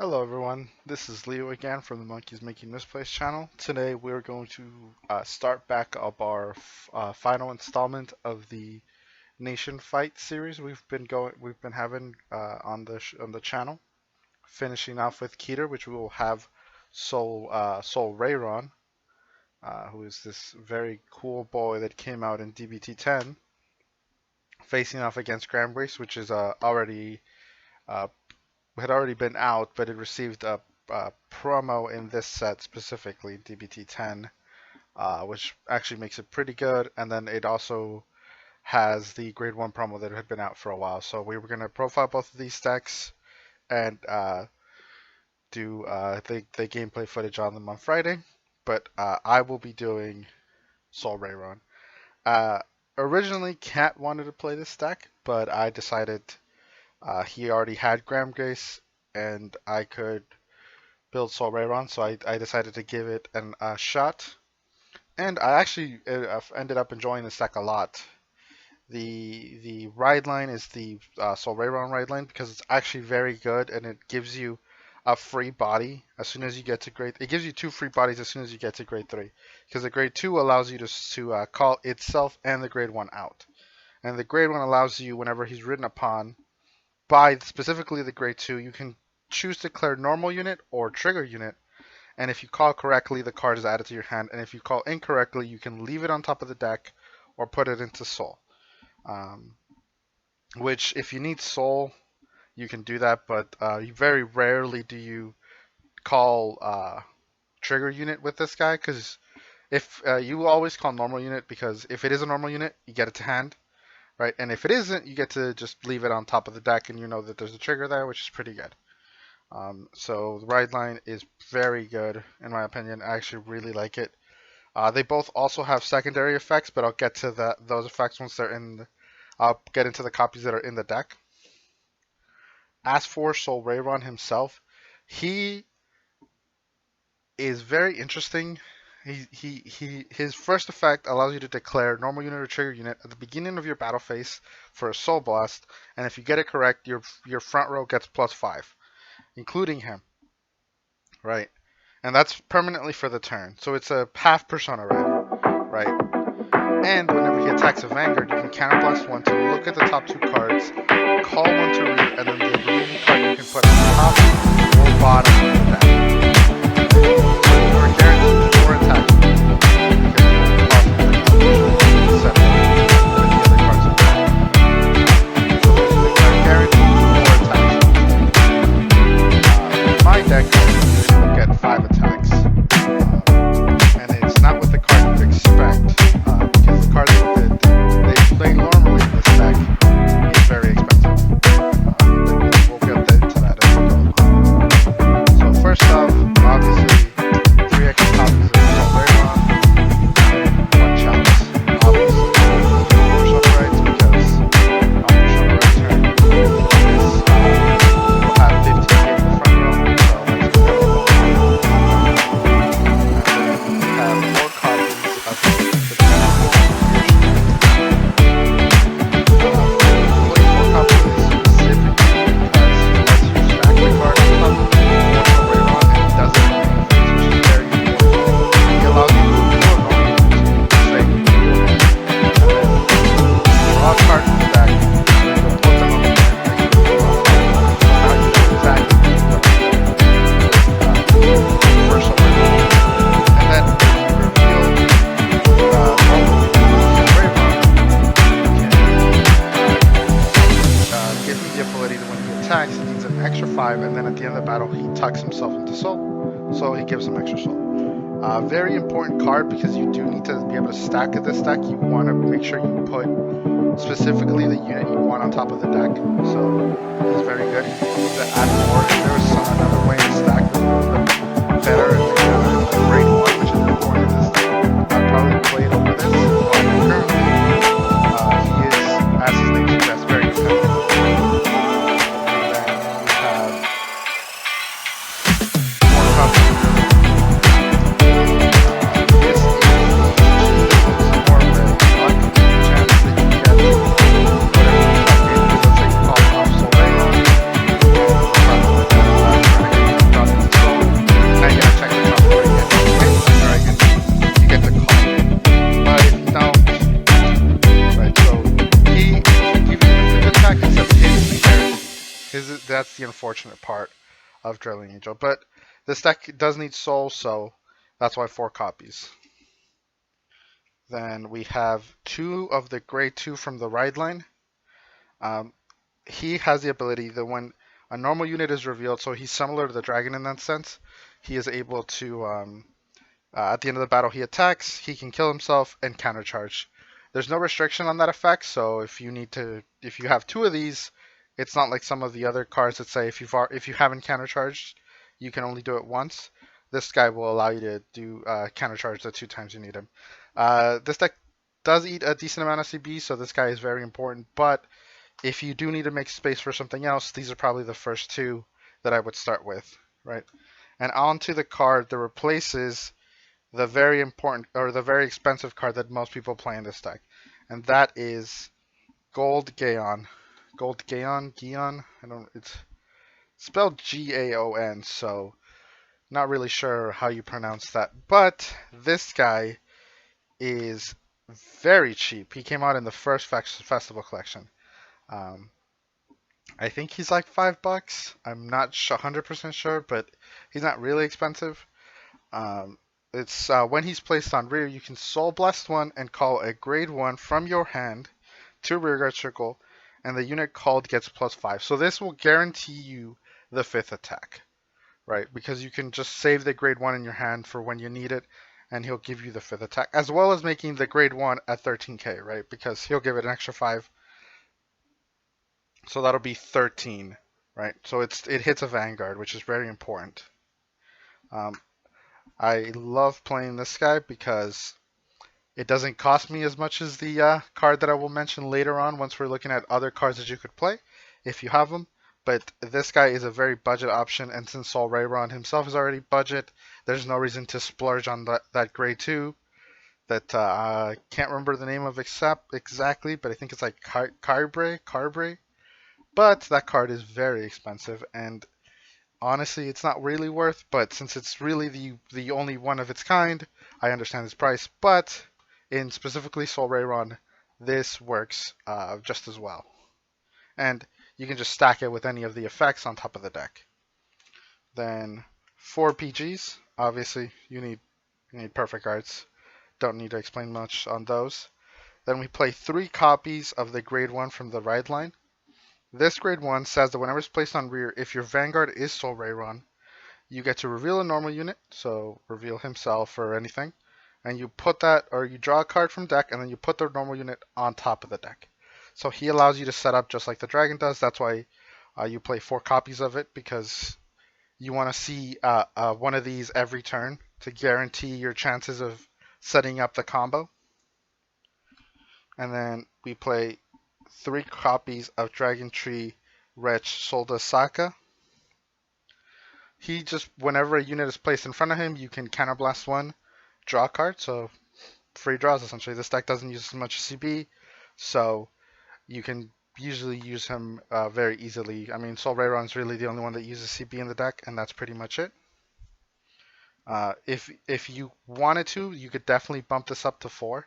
Hello everyone, this is Leo again from the Monkeys Making Misplaced channel. Today we're going to start back up our final installment of the Nation Fight series we've been having on the channel. Finishing off with Keter, which we will have Solrairon, who is this very cool boy that came out in D-BT10, facing off against Grace, which is uh, had already been out, but it received a promo in this set specifically, D-BT10, which actually makes it pretty good. And then it also has the Grade 1 promo that had been out for a while. So we were going to profile both of these decks and do the gameplay footage on them on Friday. But I will be doing Solrairon. Originally, Cat wanted to play this deck, but I decided he already had Grace and I could build Solrairon, so I decided to give it a shot. And I actually ended up enjoying this deck a lot. The ride line is the Solrairon ride line because it's actually very good and it gives you a free body as soon as you get to grade. It gives you 2 free bodies as soon as you get to grade 3, because the grade 2 allows you to call itself and the grade 1 out, and the grade 1 allows you, whenever he's ridden upon by specifically the grade 2, you can choose to declare normal unit or trigger unit, and if you call correctly, the card is added to your hand, and if you call incorrectly, you can leave it on top of the deck or put it into Soul. Which, if you need Soul, you can do that, but very rarely do you call trigger unit with this guy, because if you always call normal unit, because if it is a normal unit, you get it to hand, right? And if it isn't, you get to just leave it on top of the deck, and you know that there's a trigger there, which is pretty good. So the ride line is very good, in my opinion. I actually really like it. They both also have secondary effects, but I'll get to those effects once they're in. I'll get into the copies that are in the deck. As for Solrairon himself, he is very interesting. His first effect allows you to declare normal unit or trigger unit at the beginning of your battle phase for a Soul Blast, and if you get it correct, your front row gets +5, including him, right? And that's permanently for the turn, so it's a half persona right? And whenever he attacks a Vanguard, you can counterblast 1 to look at the top 2 cards, call 1 to read, and then the remaining card you can put on top or bottom of the deck. So you're guaranteed 4 attacks. My deck will get 5 attacks, and it's not with the card you'd expect, because the cards that they play normally in this deck is very expensive. We'll get into that as we go along. So first off, obviously, 3 extra copies of Solrairon and 1 chalice. Obviously, push up rights, because on push up right turn, we'll have 15 in the front row. And then at the end of the battle, he tucks himself into Soul, so he gives him extra Soul. Very important card, because you do need to be able to stack this deck. You want to make sure you put specifically the unit you want on top of the deck, so it's very good. You need to add more. If there was another way to stack this a little bit better, and maybe a grade 1, which is important in this deck, I'd probably play it over this, but currently he is, as his name suggests, very competitive. that's the unfortunate part of Drilling Angel. But this deck does need Soul, so that's why 4 copies. Then we have 2 of the Grade 2 from the Ride line. He has the ability that when a normal unit is revealed, so he's similar to the dragon in that sense, he is able to, at the end of the battle, he attacks, he can kill himself, and countercharge. There's no restriction on that effect, so if you have 2 of these, it's not like some of the other cards that say if you haven't countercharged, you can only do it once. This guy will allow you to do countercharge the 2 times you need him. This deck does eat a decent amount of CB, so this guy is very important, but if you do need to make space for something else, these are probably the first 2 that I would start with, right? And onto the card that replaces the very important or the very expensive card that most people play in this deck, and that is Gold Gaon. Gold Gaon, it's spelled Gaon, so not really sure how you pronounce that. But this guy is very cheap. He came out in the first festival collection. I think he's like $5. I'm not 100% sure, but he's not really expensive. It's when he's placed on rear, you can Soul Blast one and call a grade 1 from your hand to rearguard circle, and the unit called gets +5. So this will guarantee you the 5th attack, right? Because you can just save the grade 1 in your hand for when you need it, and he'll give you the 5th attack, as well as making the grade 1 at 13k, right? Because he'll give it an extra 5. So that'll be 13, right? So it hits a Vanguard, which is very important. I love playing this guy because it doesn't cost me as much as the card that I will mention later on once we're looking at other cards that you could play if you have them. But this guy is a very budget option, and since Solrairon himself is already budget, there's no reason to splurge on that grade 2 that I can't remember the name of exactly, but I think it's like Carbre. But that card is very expensive, and honestly, it's not really worth. But since it's really the only one of its kind, I understand its price. But in specifically Solrairon, this works just as well, and you can just stack it with any of the effects on top of the deck. Then 4 PGs. Obviously, you need perfect arts. Don't need to explain much on those. Then we play 3 copies of the grade 1 from the Ride line. This grade 1 says that whenever it's placed on rear, if your Vanguard is Solrairon, you get to reveal a normal unit, so reveal himself or anything, and you put that, or you draw a card from deck, and then you put the normal unit on top of the deck. So he allows you to set up just like the dragon does. That's why you play 4 copies of it, because you want to see one of these every turn to guarantee your chances of setting up the combo. And then we play 3 copies of Dragon Tree Wretch Solda Saka. He just, whenever a unit is placed in front of him, you can counterblast 1, draw a card, so free draws essentially. This deck doesn't use as much CB, so you can usually use him very easily. I mean, Solrairon is really the only one that uses CB in the deck, and that's pretty much it. If you wanted to, you could definitely bump this up to 4.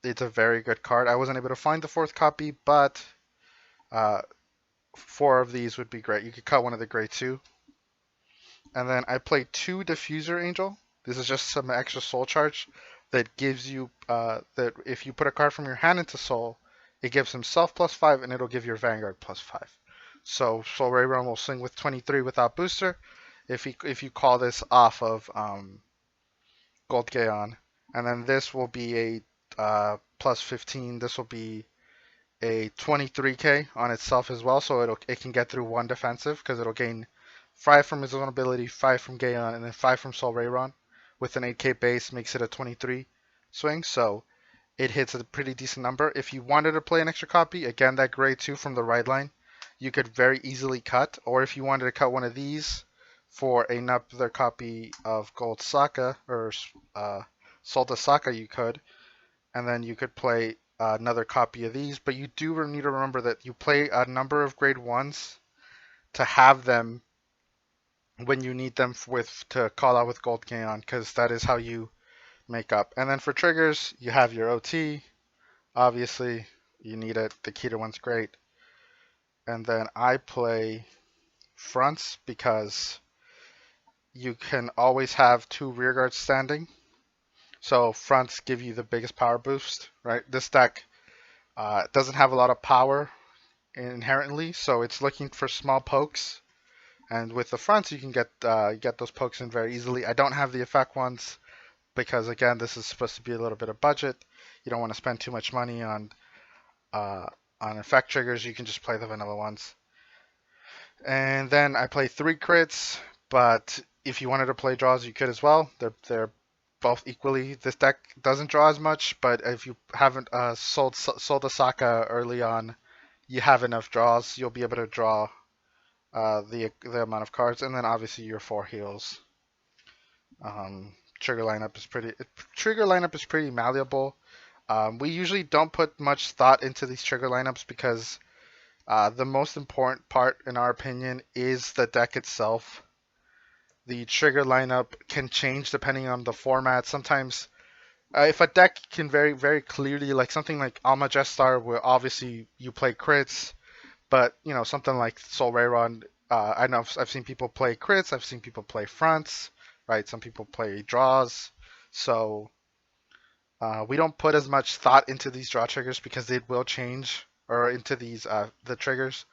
It's a very good card. I wasn't able to find the 4th copy, but 4 of these would be great. You could cut one of the grade 2. And then I played 2 Diffuser Angel. This is just some extra soul charge that gives you, that if you put a card from your hand into soul, it gives himself +5 and it'll give your Vanguard +5. So Solrairon will swing with 23 without booster if you call this off of Gold Gaon. And then this will be a +15. This will be a 23k on itself as well, so it can get through 1 defensive because it'll gain 5 from his own ability, 5 from Gaon, and then 5 from Solrairon. With an 8k base, makes it a 23 swing, so it hits a pretty decent number. If you wanted to play an extra copy, again, that grade 2 from the Ride line, you could very easily cut, or if you wanted to cut one of these for another copy of Gold Saka, or Solda Saka, you could. And then you could play another copy of these, but you do need to remember that you play a number of grade 1s to have them when you need them to call out with Gold Gaon, because that is how you make up. And then for triggers, you have your OT. Obviously, you need it. The Keter one's great. and then I play fronts because you can always have two rear guards standing. So fronts give you the biggest power boost, right? This deck doesn't have a lot of power inherently, so it's looking for small pokes. And with the fronts, you can get those pokes in very easily. I don't have the effect ones because again, this is supposed to be a little bit of budget. You don't want to spend too much money uh, on effect triggers. You can just play the vanilla ones. And then I play 3 crits, but if you wanted to play draws, you could as well. They're both equally. This deck doesn't draw as much, but if you haven't sold Asaka early on, you have enough draws. You'll be able to draw the amount of cards, and then obviously your 4 heals. Um, trigger lineup is pretty malleable. We usually don't put much thought into these trigger lineups because the most important part, in our opinion, is the deck itself. The trigger lineup can change depending on the format. Sometimes, if a deck can very, very clearly, like something like Alma Jestar, where obviously you play crits, but you know something like Solrairon, I know I've seen people play crits, I've seen people play fronts, right? Some people play draws, so we don't put as much thought into these draw triggers because it will change, or into these the triggers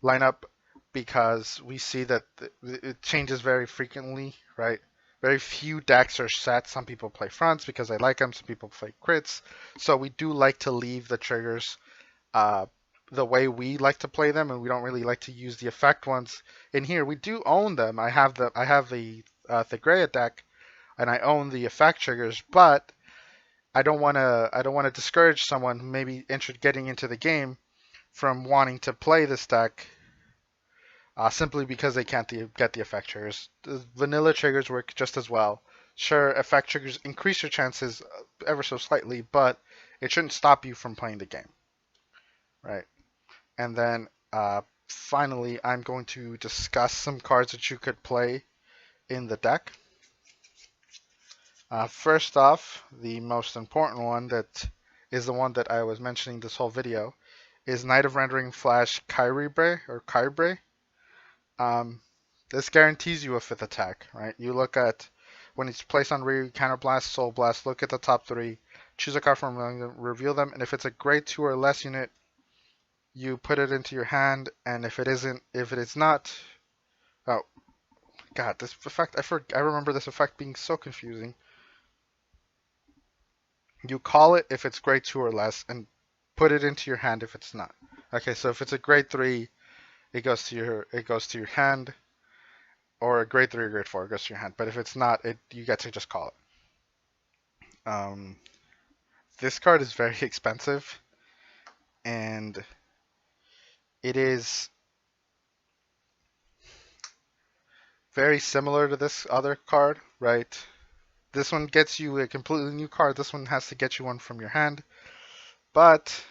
lineup because we see that it changes very frequently, right? Very few decks are set. Some people play fronts because they like them. Some people play crits. So we do like to leave the triggers uh, the way we like to play them, and we don't really like to use the effect ones. In here, we do own them. I have the Greya deck, and I own the effect triggers, but I don't want to discourage someone who may be getting into the game from wanting to play this deck simply because they can't get the effect triggers. The vanilla triggers work just as well. Sure, effect triggers increase your chances ever so slightly, but it shouldn't stop you from playing the game, right? And then finally, I'm going to discuss some cards that you could play in the deck. First off, the most important one that is the one that I was mentioning this whole video is Knight of Rendering Flash Kyribre. Um, this guarantees you a 5th attack, right? You look at when it's placed on rear, Counterblast, Soul Blast, look at the top 3, choose a card from among them, reveal them, and if it's a grade 2 or less unit, you put it into your hand, and if it is not, oh god, this effect, I remember this effect being so confusing. You call it if it's grade 2 or less, and put it into your hand if it's not. Okay, so if it's a grade 3, it goes to your hand, or a grade 3 or grade 4, it goes to your hand. But if it's not, you get to just call it. This card is very expensive, and it is very similar to this other card, right? This one gets you a completely new card. This one has to get you one from your hand. But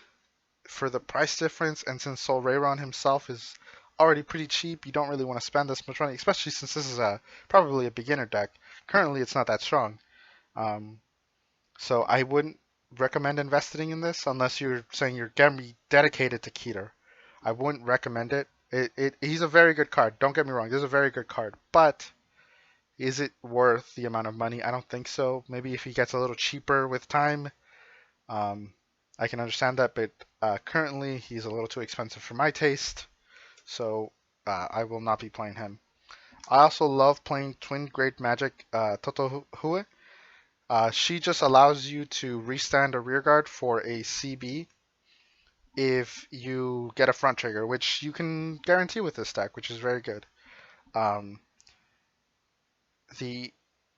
for the price difference, and since Solrairon himself is already pretty cheap, you don't really want to spend this much money, especially since this is probably a beginner deck. Currently, it's not that strong. So I wouldn't recommend investing in this unless you're saying you're going to be dedicated to Keter. I wouldn't recommend it. He's a very good card. Don't get me wrong. This is a very good card. But is it worth the amount of money? I don't think so. Maybe if he gets a little cheaper with time, I can understand that. But currently, he's a little too expensive for my taste. So I will not be playing him. I also love playing Twin Great Magic Totohue. She just allows you to restand a rearguard for a CB if you get a front trigger, which you can guarantee with this deck, which is very good. Um, the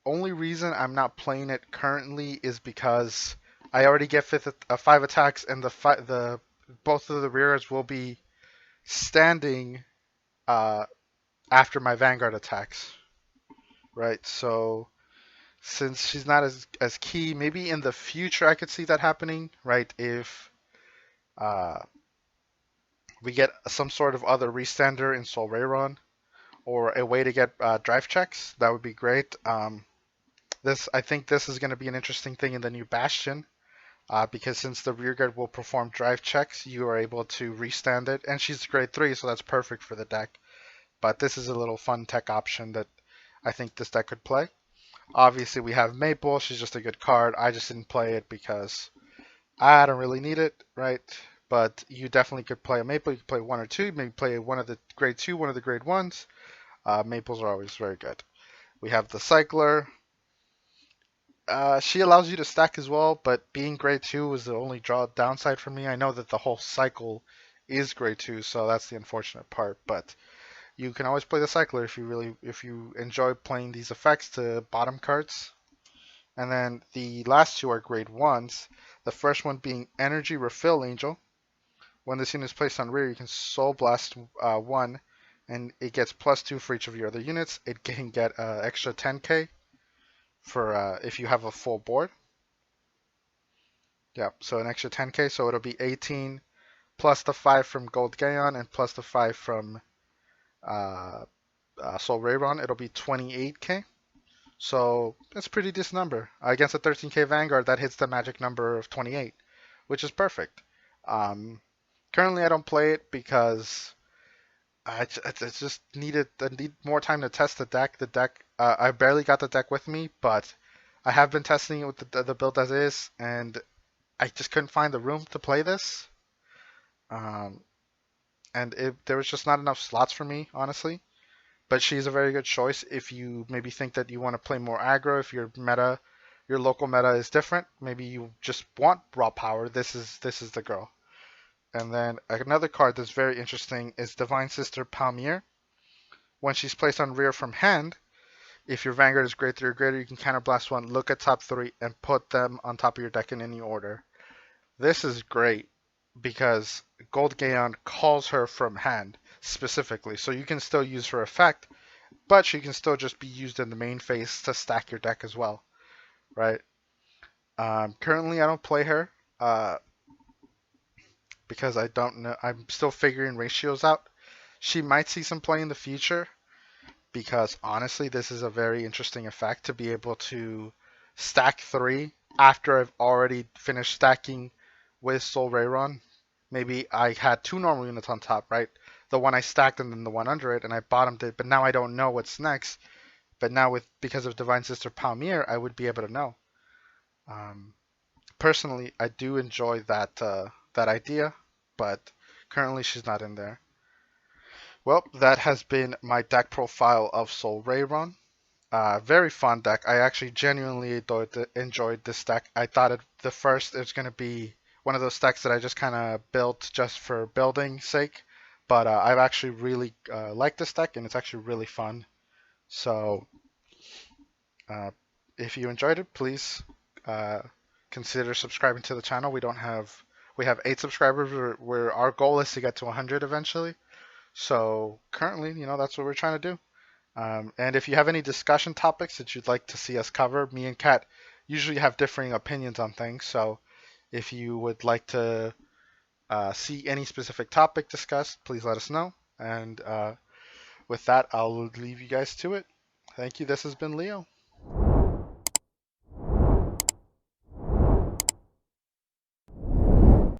only reason I'm not playing it currently is because I already get 5 attacks, and the both of the rearguards will be standing after my Vanguard attacks, right? So since she's not as key, maybe in the future I could see that happening, right? If uh, we get some sort of other restander in Solrairon, or a way to get drive checks, that would be great. I think this is going to be an interesting thing in the new Bastion, because since the rearguard will perform drive checks, you are able to restand it. And she's grade 3, so that's perfect for the deck. But this is a little fun tech option that I think this deck could play. Obviously, we have Maple. She's just a good card. I just didn't play it because I don't really need it, right? But you definitely could play a Maple. You could play 1 or 2. Maybe play one of the grade 2, one of the grade 1s. Maples are always very good. We have the Cycler. She allows you to stack as well, but being grade 2 was the only downside for me. I know that the whole cycle is grade 2, so that's the unfortunate part. But you can always play the Cycler if you enjoy playing these effects to bottom cards. And then the last two are grade 1s. The first one being Energy Refill Angel. When this unit is placed on rear, you can Soul Blast 1, and it gets +2 for each of your other units. It can get extra 10k for if you have a full board. Yeah, so an extra 10k, so it'll be 18 plus the 5 from Gold Gaon and plus the 5 from Solrairon. It'll be 28k. So that's a pretty decent number. Against a 13k Vanguard, that hits the magic number of 28, which is perfect. Currently, I don't play it because I just I need more time to test the deck. I barely got the deck with me, but I have been testing it with the build as is, and I just couldn't find the room to play this. And there was just not enough slots for me, honestly. But she's a very good choice if you maybe think that you want to play more aggro, if your local meta is different, maybe you just want raw power, this is the girl. And then another card that's very interesting is Divine Sister Palmier. When she's placed on rear from hand, if your Vanguard is grade 3 or greater, you can counterblast 1, look at top 3, and put them on top of your deck in any order. This is great because Gold Gaon calls her from hand specifically, so you can still use her effect, but she can still just be used in the main phase to stack your deck as well, right? Currently, I don't play her because I don't know. I'm still figuring ratios out. She might see some play in the future because honestly, this is a very interesting effect to be able to stack 3 after I've already finished stacking with Solrairon. Maybe I had 2 normal units on top, right? The one I stacked and then the one under it, and I bottomed it, but now I don't know what's next. But now because of Divine Sister Palmier, I would be able to know. Personally, I do enjoy that idea, but currently she's not in there. Well, that has been my deck profile of Solrairon. Very fun deck. I actually genuinely enjoyed this deck. I thought it's going to be one of those decks that I just kind of built just for building sake. But I've actually really liked this deck, and it's actually really fun. So if you enjoyed it, please consider subscribing to the channel. We have 8 subscribers, where our goal is to get to 100 eventually. So currently, that's what we're trying to do. And if you have any discussion topics that you'd like to see us cover, me and Kat usually have differing opinions on things. So if you would like to see any specific topic discussed, please let us know. And with that, I'll leave you guys to it. Thank you. This has been Leo.